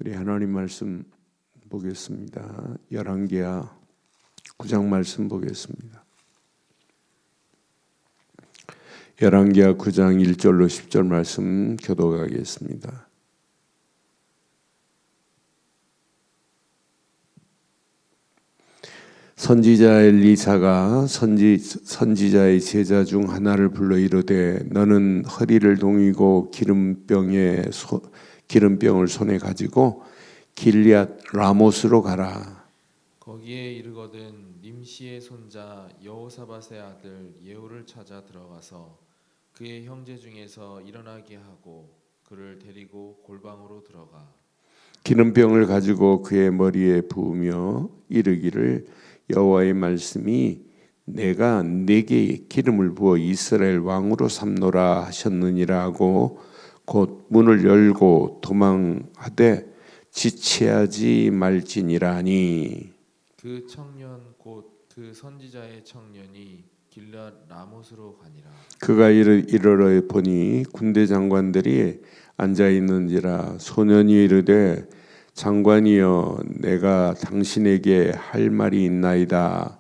우리 하나님 말씀 보겠습니다. 열왕기하 9장 말씀 보겠습니다. 열왕기하 9장 1절로 10절 말씀 교독하겠습니다. 선지자 엘리사가 선지자의 제자 중 하나를 불러 이르되 너는 허리를 동이고 기름병을 손에 가지고 길리앗 라못으로 가라. 거기에 이르거든 님시의 손자 여호사밧의 아들 예후를 찾아 들어가서 그의 형제 중에서 일어나게 하고 그를 데리고 골방으로 들어가 기름병을 가지고 그의 머리에 부으며 이르기를 여호와의 말씀이 내가 네게 기름을 부어 이스라엘 왕으로 삼노라 하셨느니라 하고 곧 문을 열고 도망하되 지체하지 말지니라 하니 그 청년 곧 그 선지자의 청년이 길앗 라못으로 가니라. 그가 이르러 보니 군대 장관들이 앉아 있는지라 소년이 이르되 장관이여 내가 당신에게 할 말이 있나이다.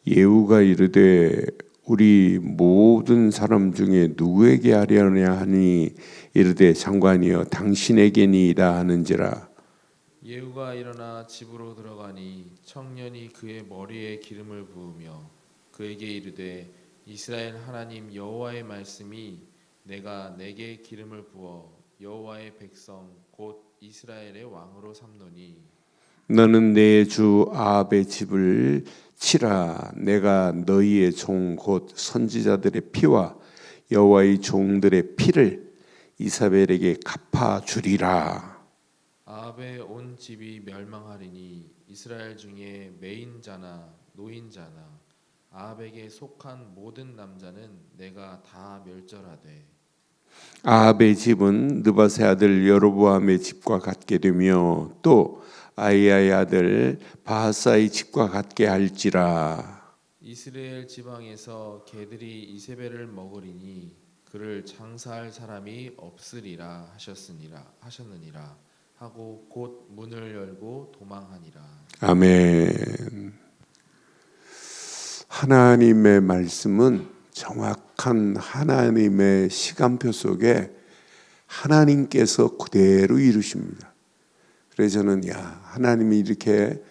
예후가 이르되 우리 모든 사람 중에 누구에게 하려냐 하니 이르되 장관이여 당신에게니이다 하는지라. 예후가 일어나 집으로 들어가니 청년이 그의 머리에 기름을 부으며 그에게 이르되 이스라엘 하나님 여호와의 말씀이 내가 내게 기름을 부어 여호와의 백성 곧 이스라엘의 왕으로 삼노니 너는 내 주 아합의 집을 치라. 내가 너희의 종 곧 선지자들의 피와 여호와의 종들의 피를 이사벨에게 갚아 주리라. 아합의 온 집이 멸망하리니 이스라엘 중에 매인자나 노인자나 아합에게 속한 모든 남자는 내가 다 멸절하되 아합의 집은 느밧의 아들 여로보암의 집과 같게 되며 또 아히야의 아들 바하사의 집과 같게 할지라. 이스라엘 지방에서 개들이 이세벨을 먹으리니 그를 장사할 사람이 없으리라 하셨느니라 하고 곧 문을 열고 도망하니라. 아멘. 하나님의 말씀은 정확한 하나님의 시간표 속에 하나님께서 그대로 이루십니다. 그래서 저는 하나님이 이렇게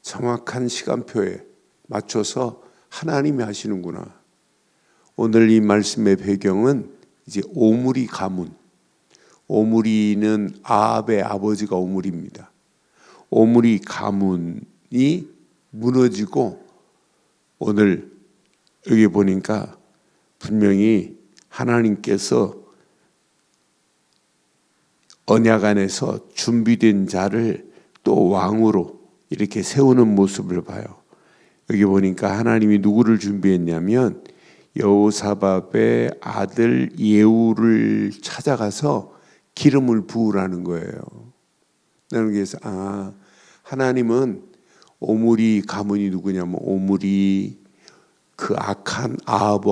정확한 시간표에 맞춰서 하나님이 하시는구나. 오늘 이 말씀의 배경은 이제 오므리 가문. 오므리는 아합의 아버지가 오므리입니다. 오므리 가문이 무너지고 오늘 여기 보니까 분명히 하나님께서 언약 안에서 준비된 자를 또 왕으로 이렇게 세우는 모습을 봐요. 여기 보니까 하나님이 누구를 준비했냐면 여호사밧의 아들 예후를 찾아가서 기름을 부으라는 거예요. 나는 그래서 하나님은 오므리 가문이 누구냐면 오므리 그 악한 아합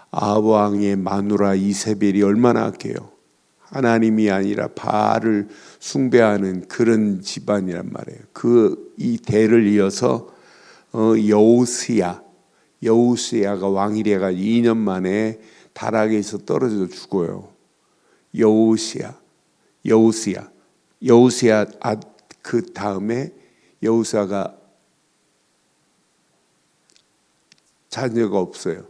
왕의 마누라 이세벨이 얼마나 악해요. 하나님이 아니라 바알을 숭배하는 그런 집안이란 말이에요. 이 대를 이어서 여우스야가 왕이 돼가지고 2년 만에 다락에서 떨어져 죽어요. 여우스야 그 다음에 여우사가 자녀가 없어요.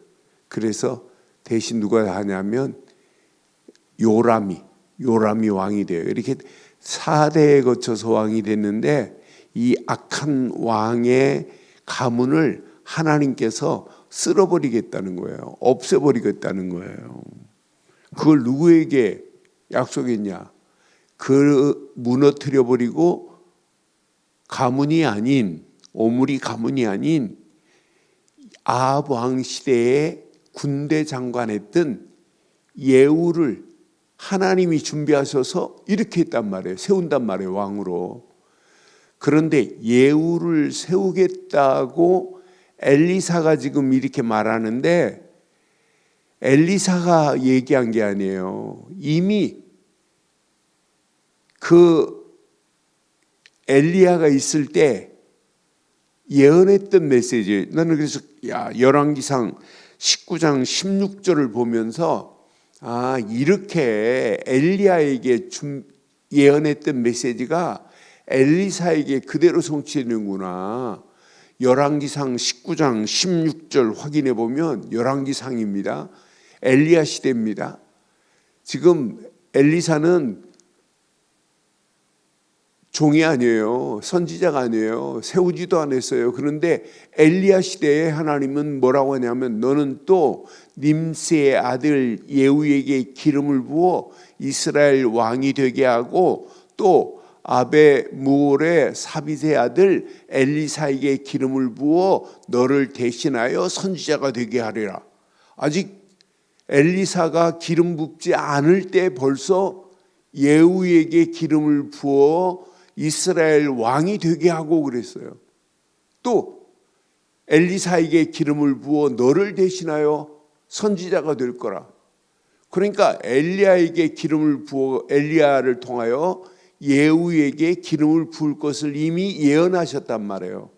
그래서 대신 누가 하냐면 요람이 왕이 돼요. 이렇게 4대에 거쳐서 왕이 됐는데 이 악한 왕의 가문을 하나님께서 쓸어버리겠다는 거예요. 없애버리겠다는 거예요. 그걸 누구에게 약속했냐? 그 무너뜨려버리고 가문이 아닌 오므리 가문이 아닌 아합 왕 시대에 군대 장관했던 예후를 하나님이 준비하셔서 이렇게 했단 말이에요. 세운단 말이에요. 왕으로. 그런데 예후를 세우겠다고 엘리사가 지금 이렇게 말하는데 엘리사가 얘기한 게 아니에요. 이미 그 엘리야가 있을 때 예언했던 메시지. 나는 그래서 열왕기상 19장 16절을 보면서 이렇게 엘리야에게 예언했던 메시지가 엘리사에게 그대로 성취되는구나. 열왕기상 19장 16절 확인해 보면 열왕기상입니다. 엘리야 시대입니다. 지금 엘리사는 종이 아니에요. 선지자가 아니에요. 세우지도 않았어요. 그런데 엘리야 시대에 하나님은 뭐라고 하냐면 너는 또 님스의 아들 예후에게 기름을 부어 이스라엘 왕이 되게 하고 또 아베무올의 사빗의 아들 엘리사에게 기름을 부어 너를 대신하여 선지자가 되게 하리라. 아직 엘리사가 기름 붓지 않을 때 벌써 예후에게 기름을 부어 이스라엘 왕이 되게 하고 그랬어요. 또 엘리사에게 기름을 부어 너를 대신하여 선지자가 될 거라. 그러니까 엘리야에게 기름을 부어 엘리야를 통하여 예후에게 기름을 부을 것을 이미 예언하셨단 말이에요.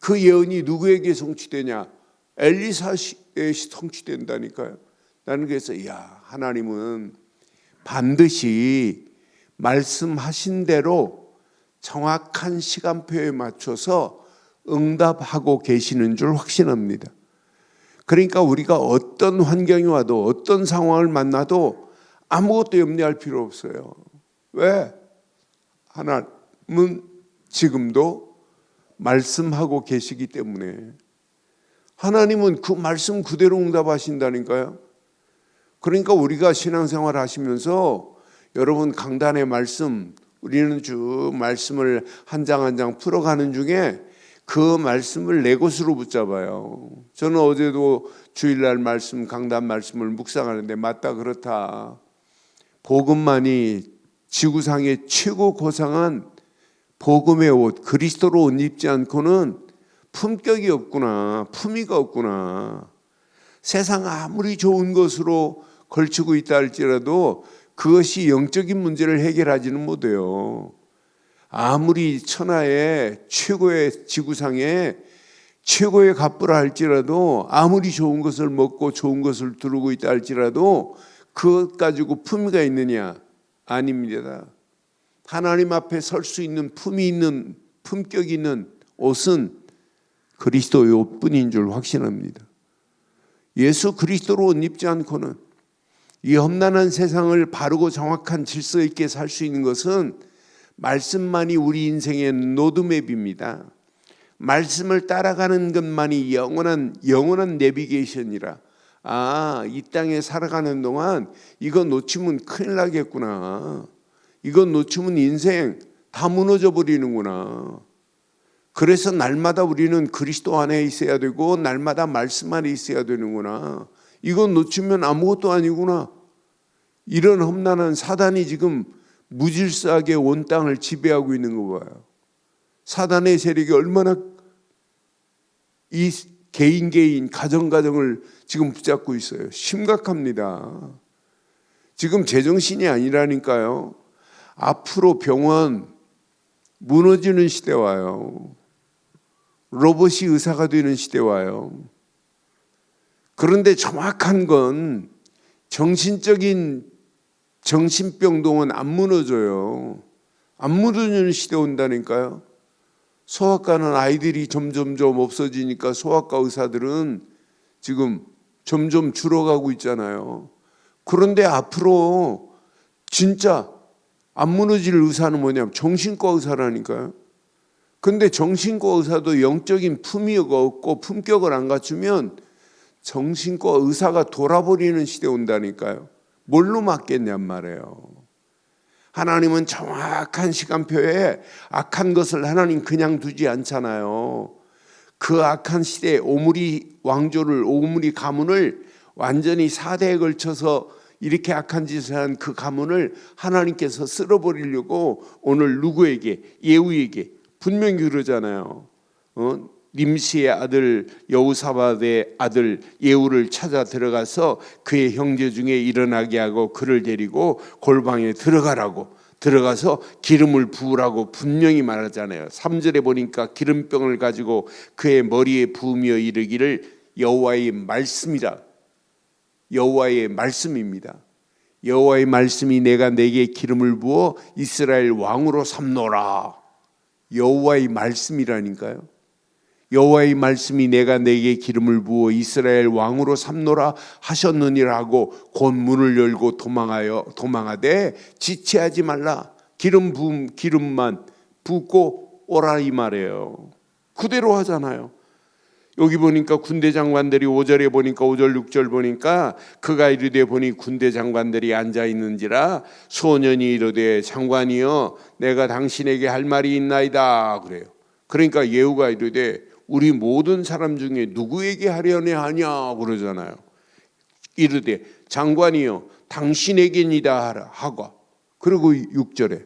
그 예언이 누구에게 성취되냐? 엘리사에 성취된다니까요. 나는 그래서 하나님은 반드시 말씀하신 대로 정확한 시간표에 맞춰서 응답하고 계시는 줄 확신합니다. 그러니까 우리가 어떤 환경이 와도 어떤 상황을 만나도 아무것도 염려할 필요 없어요. 왜? 하나님은 지금도 말씀하고 계시기 때문에. 하나님은 그 말씀 그대로 응답하신다니까요. 그러니까 우리가 신앙생활 하시면서 여러분 강단의 말씀, 우리는 쭉 말씀을 한 장 한 장 풀어가는 중에 그 말씀을 내 것으로 붙잡아요. 저는 어제도 주일날 말씀, 강단 말씀을 묵상하는데 맞다 그렇다. 복음만이 지구상의 최고 고상한 복음의 옷, 그리스도로 옷 입지 않고는 품격이 없구나, 품위가 없구나. 세상 아무리 좋은 것으로 걸치고 있다 할지라도 그것이 영적인 문제를 해결하지는 못해요. 아무리 천하의 최고의 지구상에 최고의 갑부라 할지라도 아무리 좋은 것을 먹고 좋은 것을 두르고 있다 할지라도 그것 가지고 품위가 있느냐? 아닙니다. 하나님 앞에 설 수 있는 품위 있는 품격 있는 옷은 그리스도의 옷뿐인 줄 확신합니다. 예수 그리스도로 옷 입지 않고는 이 험난한 세상을 바르고 정확한 질서 있게 살 수 있는 것은 말씀만이 우리 인생의 로드맵입니다. 말씀을 따라가는 것만이 영원한 내비게이션이라. 이 땅에 살아가는 동안 이거 놓치면 큰일 나겠구나. 이거 놓치면 인생 다 무너져 버리는구나. 그래서 날마다 우리는 그리스도 안에 있어야 되고 날마다 말씀 안에 있어야 되는구나. 이건 놓치면 아무것도 아니구나. 이런 험난한 사단이 지금 무질서하게 온 땅을 지배하고 있는 거 봐요. 사단의 세력이 얼마나 이 개인 가정을 지금 붙잡고 있어요. 심각합니다. 지금 제정신이 아니라니까요. 앞으로 병원 무너지는 시대 와요. 로봇이 의사가 되는 시대 와요. 그런데 정확한 건 정신병동은 안 무너져요. 안 무너지는 시대 온다니까요. 소아과는 아이들이 점점 없어지니까 소아과 의사들은 지금 점점 줄어가고 있잖아요. 그런데 앞으로 진짜 안 무너질 의사는 뭐냐면 정신과 의사라니까요. 근데 정신과 의사도 영적인 품위가 없고 품격을 안 갖추면 정신과 의사가 돌아버리는 시대 온다니까요. 뭘로 맡겠냔 말이에요. 하나님은 정확한 시간표에 악한 것을 하나님 그냥 두지 않잖아요. 그 악한 시대에 오므리 가문을 완전히 4대에 걸쳐서 이렇게 악한 짓을 한 그 가문을 하나님께서 쓸어버리려고 오늘 누구에게? 예후에게 분명히 그러잖아요. 님시의 아들 여호사밧의 아들 예후를 찾아 들어가서 그의 형제 중에 일어나게 하고 그를 데리고 골방에 들어가라고 들어가서 기름을 부으라고 분명히 말하잖아요. 3절에 보니까 기름병을 가지고 그의 머리에 부으며 이르기를 여호와의 말씀이라. 여호와의 말씀입니다. 여호와의 말씀이 내가 내게 기름을 부어 이스라엘 왕으로 삼노라. 여호와의 말씀이라니까요. 여호와의 말씀이 내가 내게 기름을 부어 이스라엘 왕으로 삼노라 하셨느니라 하고 곧 문을 열고 도망하되 지체하지 말라. 기름만 붓고 오라 이 말이에요. 그대로 하잖아요. 여기 보니까 군대 장관들이 5절에 보니까 5절 6절 보니까 그가 이르되 보니 군대 장관들이 앉아 있는지라 소년이 이르되 장관이여 내가 당신에게 할 말이 있나이다 그래요. 그러니까 예후가 이르되 우리 모든 사람 중에 누구에게 하려냐 하냐 그러잖아요. 이르되 장관이여 당신에게니다 하고 그리고 6절에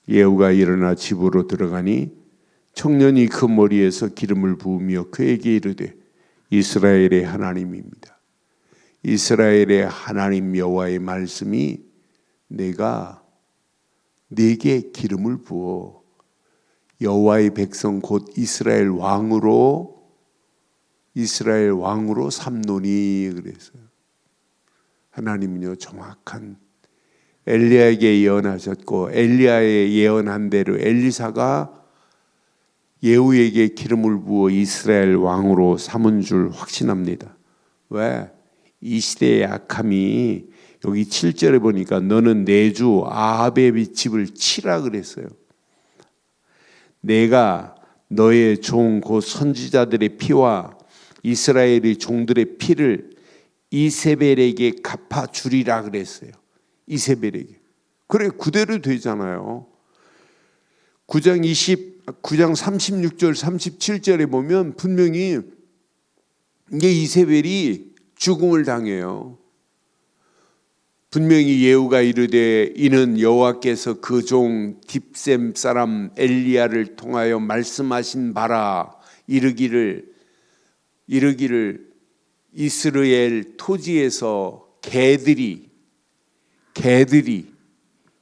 예후가 일어나 집으로 들어가니 청년이 그 머리에서 기름을 부으며 그에게 이르되 이스라엘의 하나님입니다. 이스라엘의 하나님 여호와의 말씀이 내가 네게 기름을 부어 여호와의 백성 곧 이스라엘 왕으로 삼노니 그랬어요. 하나님은요 정확한 엘리야에게 예언하셨고 엘리야의 예언한 대로 엘리사가 예후에게 기름을 부어 이스라엘 왕으로 삼은 줄 확신합니다. 왜? 이 시대의 악함이 여기 7절에 보니까 너는 내 주 아합의 집을 치라 그랬어요. 내가 너의 종 곧 선지자들의 피와 이스라엘의 종들의 피를 이세벨에게 갚아주리라 그랬어요. 이세벨에게. 그래 그대로 되잖아요. 9장 36절 37절에 보면 분명히 이게 이세벨이 죽음을 당해요. 분명히 예후가 이르되 이는 여호와께서 그 종 딥셈 사람 엘리야를 통하여 말씀하신 바라 이르기를 이스라엘 토지에서 개들이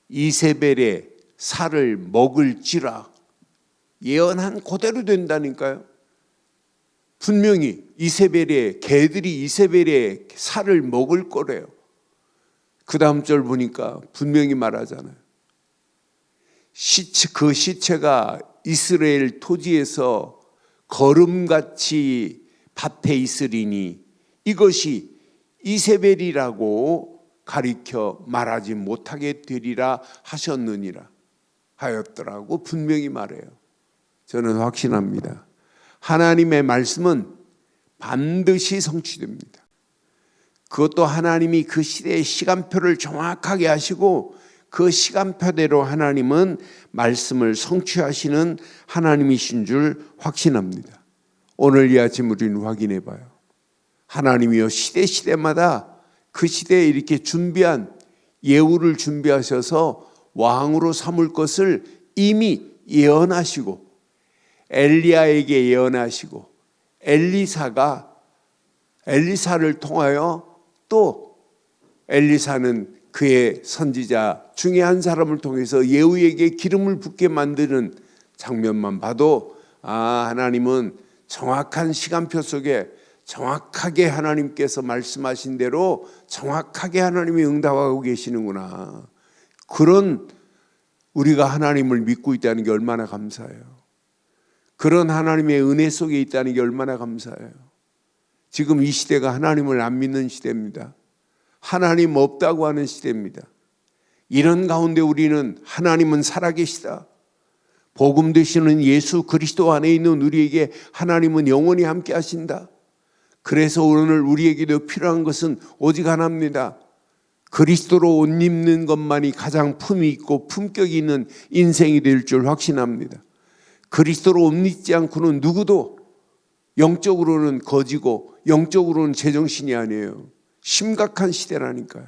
이세벨의 살을 먹을지라 예언한 그대로 된다니까요. 분명히 개들이 이세벨의 살을 먹을 거래요. 그 다음 절 보니까 분명히 말하잖아요. 그 시체가 이스라엘 토지에서 거름같이 밭에 있으리니 이것이 이세벨이라고 가리켜 말하지 못하게 되리라 하셨느니라 하였더라고 분명히 말해요. 저는 확신합니다. 하나님의 말씀은 반드시 성취됩니다. 그것도 하나님이 그 시대의 시간표를 정확하게 하시고 그 시간표대로 하나님은 말씀을 성취하시는 하나님이신 줄 확신합니다. 오늘 이 아침 우리는 확인해 봐요. 하나님이요 시대마다 그 시대에 이렇게 준비한 예후를 준비하셔서 왕으로 삼을 것을 이미 예언하시고 엘리야에게 예언하시고 엘리사를 통하여 또 엘리사는 그의 선지자 중에 한 사람을 통해서 예후에게 기름을 붓게 만드는 장면만 봐도 하나님은 정확한 시간표 속에 정확하게 하나님께서 말씀하신 대로 정확하게 하나님이 응답하고 계시는구나. 그런 우리가 하나님을 믿고 있다는 게 얼마나 감사해요. 그런 하나님의 은혜 속에 있다는 게 얼마나 감사해요. 지금 이 시대가 하나님을 안 믿는 시대입니다. 하나님 없다고 하는 시대입니다. 이런 가운데 우리는 하나님은 살아계시다. 복음 되시는 예수 그리스도 안에 있는 우리에게 하나님은 영원히 함께 하신다. 그래서 오늘 우리에게도 필요한 것은 오직 하나입니다. 그리스도로 옷 입는 것만이 가장 품이 있고 품격이 있는 인생이 될 줄 확신합니다. 그리스도로 옷 입지 않고는 누구도 영적으로는 거지고 영적으로는 제정신이 아니에요. 심각한 시대라니까요.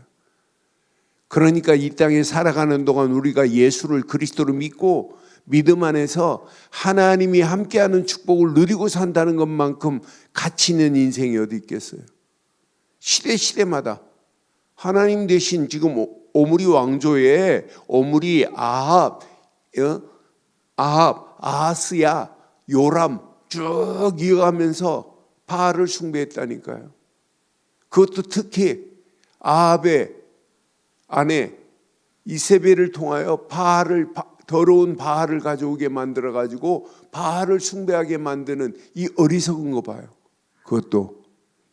그러니까 이 땅에 살아가는 동안 우리가 예수를 그리스도로 믿고 믿음 안에서 하나님이 함께하는 축복을 누리고 산다는 것만큼 가치 있는 인생이 어디 있겠어요. 시대마다 하나님 대신 지금 오므리 왕조에 오므리 아합, 아하스야, 요람 쭉 이어가면서 바알을 숭배했다니까요. 그것도 특히 아합의 아내 이세벨을 통하여 더러운 바알을 가져오게 만들어 가지고 바알을 숭배하게 만드는 이 어리석은 거 봐요. 그것도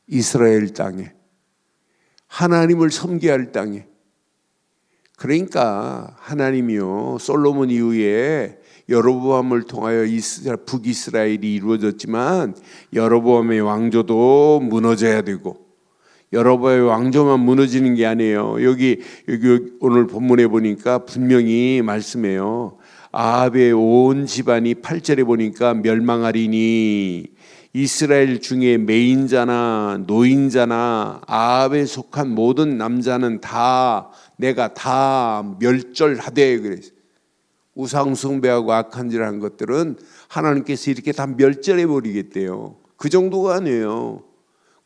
이스라엘 땅에, 하나님을 섬겨할 땅에. 그러니까 하나님이요, 솔로몬 이후에 여로보암을 통하여 북이스라엘이 이루어졌지만 여로보암의 왕조도 무너져야 되고, 여로보암의 왕조만 무너지는 게 아니에요. 여기 오늘 본문에 보니까 분명히 말씀해요. 아합의 온 집안이 8절에 보니까 멸망하리니 이스라엘 중에 매인자나 노인자나 아합에 속한 모든 남자는 다 내가 다 멸절하되 그랬어요. 우상 숭배하고 악한 짓을 한 것들은 하나님께서 이렇게 다 멸절해 버리겠대요. 그 정도가 아니에요.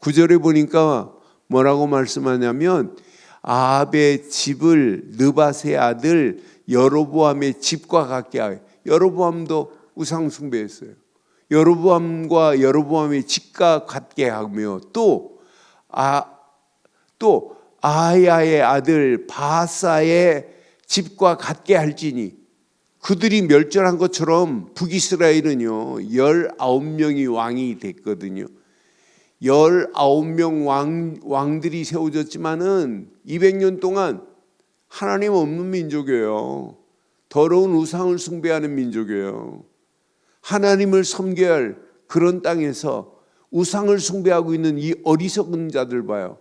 9절에 보니까 뭐라고 말씀하냐면 아합의 집을 느밧의 아들 여로보암의 집과 같게 하여. 여로보암도 우상 숭배했어요. 여로보암과 여로보암의 집과 같게 하며 또 아하야의 아들 바하사의 집과 같게 할지니, 그들이 멸절한 것처럼 북이스라엘은요 19명이 왕이 됐거든요. 19명 왕들이 세워졌지만은 200년 동안 하나님 없는 민족이에요. 더러운 우상을 숭배하는 민족이에요. 하나님을 섬겨야 할 그런 땅에서 우상을 숭배하고 있는 이 어리석은 자들 봐요.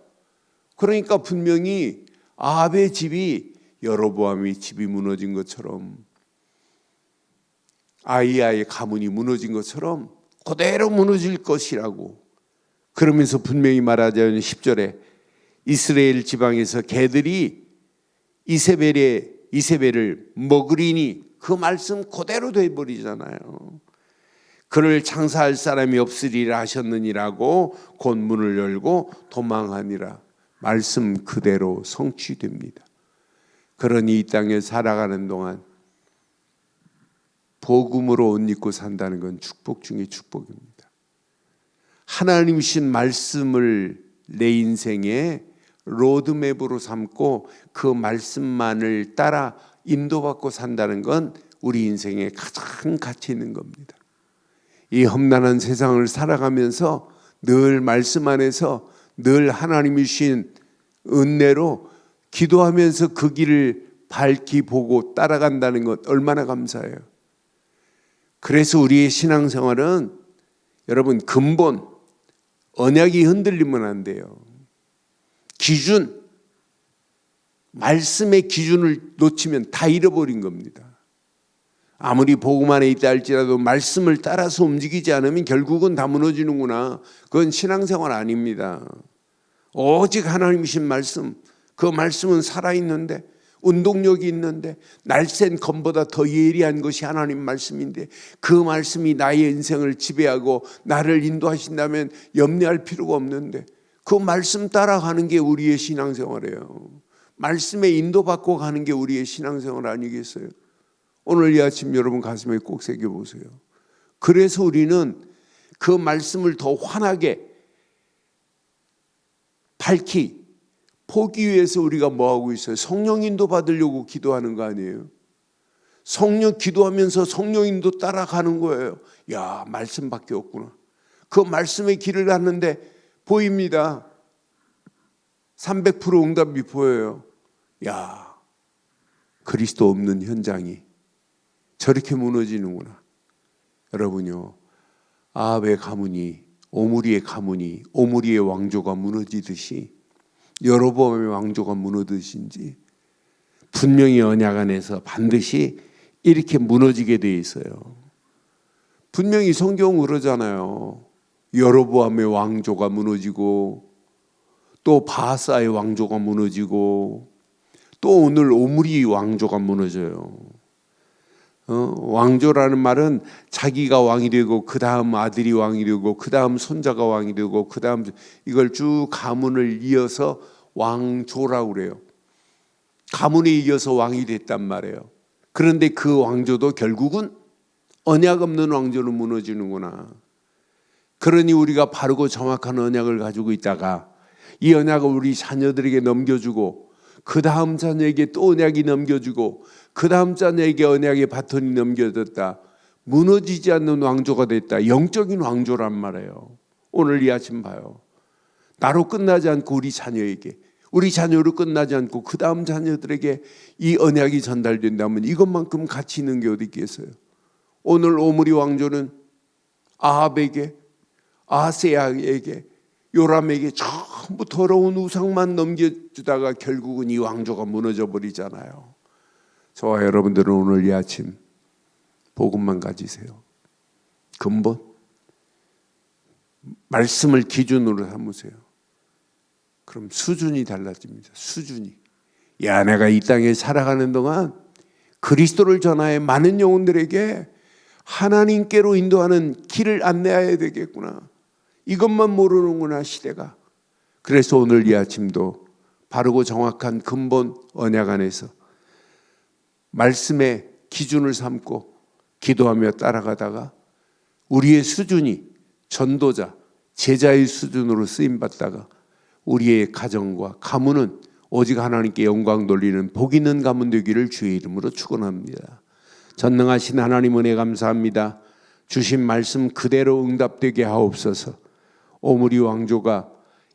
그러니까 분명히 아합의 집이 여로보암의 집이 무너진 것처럼, 아이야의 가문이 무너진 것처럼 그대로 무너질 것이라고. 그러면서 분명히 말하자면 10절에 이스라엘 지방에서 개들이 이세벨을 먹으리니, 그 말씀 그대로 돼버리잖아요. 그를 장사할 사람이 없으리라 하셨느니라고 곧 문을 열고 도망하니라. 말씀 그대로 성취됩니다. 그러니 이 땅에 살아가는 동안 복음으로 옷 입고 산다는 건 축복 중에 축복입니다. 하나님 주신 말씀을 내 인생의 로드맵으로 삼고 그 말씀만을 따라 인도받고 산다는 건 우리 인생에 가장 가치 있는 겁니다. 이 험난한 세상을 살아가면서 늘 말씀 안에서 늘 하나님이 주신 은혜로 기도하면서 그 길을 밝히 보고 따라간다는 것 얼마나 감사해요. 그래서 우리의 신앙생활은 여러분 근본, 언약이 흔들리면 안 돼요. 기준, 말씀의 기준을 놓치면 다 잃어버린 겁니다. 아무리 복음 안에 있다 할지라도 말씀을 따라서 움직이지 않으면 결국은 다 무너지는구나. 그건 신앙생활 아닙니다. 오직 하나님이신 말씀, 그 말씀은 살아있는데, 운동력이 있는데, 날쌘 검보다 더 예리한 것이 하나님 말씀인데, 그 말씀이 나의 인생을 지배하고 나를 인도하신다면 염려할 필요가 없는데, 그 말씀 따라가는 게 우리의 신앙생활이에요. 말씀에 인도받고 가는 게 우리의 신앙생활 아니겠어요? 오늘 이 아침 여러분 가슴에 꼭 새겨보세요. 그래서 우리는 그 말씀을 더 환하게 밝히 보기 위해서 우리가 뭐하고 있어요? 성령 인도 받으려고 기도하는 거 아니에요? 성령 기도하면서 성령 인도 따라가는 거예요. 야, 말씀밖에 없구나. 그 말씀의 길을 갔는데 보입니다. 300% 응답이 보여요. 야, 그리스도 없는 현장이 저렇게 무너지는구나. 여러분요, 아합의 가문이, 오므리의 가문이, 오므리의 왕조가 무너지듯이 여로보암의 왕조가 무너지듯이 분명히 언약 안에서 반드시 이렇게 무너지게 돼 있어요. 분명히 성경은 그러잖아요. 여로보암의 왕조가 무너지고 또 바하사의 왕조가 무너지고 또 오늘 오므리 왕조가 무너져요. 왕조라는 말은 자기가 왕이 되고 그 다음 아들이 왕이 되고 그 다음 손자가 왕이 되고 그 다음 이걸 쭉 가문을 이어서 왕조라고 그래요. 가문에 이어서 왕이 됐단 말이에요. 그런데 그 왕조도 결국은 언약 없는 왕조는 무너지는구나. 그러니 우리가 바르고 정확한 언약을 가지고 있다가 이 언약을 우리 자녀들에게 넘겨주고 그 다음 자녀에게 또 언약이 넘겨주고 그 다음 자녀에게 언약의 바톤이 넘겨졌다. 무너지지 않는 왕조가 됐다. 영적인 왕조란 말이에요. 오늘 이 아침 봐요. 나로 끝나지 않고 우리 자녀에게, 우리 자녀로 끝나지 않고 그 다음 자녀들에게 이 언약이 전달된다면 이것만큼 가치 있는 게 어디 있겠어요. 오늘 오므리 왕조는 아합에게, 아하세야에게, 요람에게 전부 더러운 우상만 넘겨주다가 결국은 이 왕조가 무너져 버리잖아요. 저와 여러분들은 오늘 이 아침 복음만 가지세요. 근본 말씀을 기준으로 삼으세요. 그럼 수준이 달라집니다. 수준이. 야, 내가 이 땅에 살아가는 동안 그리스도를 전하여 많은 영혼들에게 하나님께로 인도하는 길을 안내해야 되겠구나. 이것만 모르는구나, 시대가. 그래서 오늘 이 아침도 바르고 정확한 근본 언약 안에서 말씀의 기준을 삼고 기도하며 따라가다가 우리의 수준이 전도자, 제자의 수준으로 쓰임받다가 우리의 가정과 가문은 오직 하나님께 영광 돌리는 복 있는 가문 되기를 주의 이름으로 축원합니다. 전능하신 하나님 은혜 감사합니다. 주신 말씀 그대로 응답되게 하옵소서. 오므리 왕조가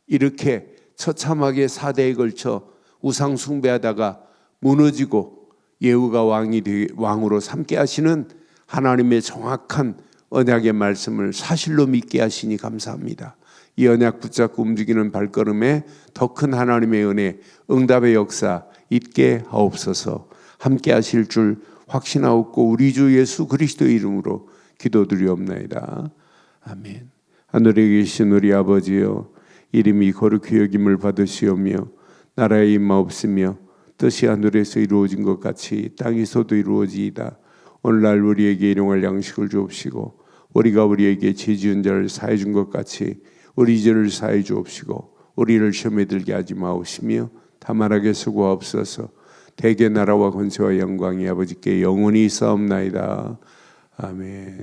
이렇게 처참하게 4대에 걸쳐 우상 숭배하다가 무너지고 예후가 왕으로 삼게 하시는 하나님의 정확한 언약의 말씀을 사실로 믿게 하시니 감사합니다. 이 언약 붙잡고 움직이는 발걸음에 더 큰 하나님의 은혜, 응답의 역사 있게 하옵소서. 함께 하실 줄 확신하옵고 우리 주 예수 그리스도의 이름으로 기도드리옵나이다. 아멘. 하늘에 계신 우리 아버지여, 이름이 거룩히 여김을 받으시오며 나라의 임하옵시며 뜻이 하늘에서 이루어진 것 같이 땅에서도 이루어지이다. 오늘날 우리에게 일용할 양식을 주옵시고 우리가 우리에게 죄 지은 자를 사해 준 것 같이 우리 죄를 사해 주옵시고 우리를 시험에 들게 하지 마옵시며 다만하게 수고하옵소서. 대개 나라와 권세와 영광이 아버지께 영원히 있사옵나이다. 아멘.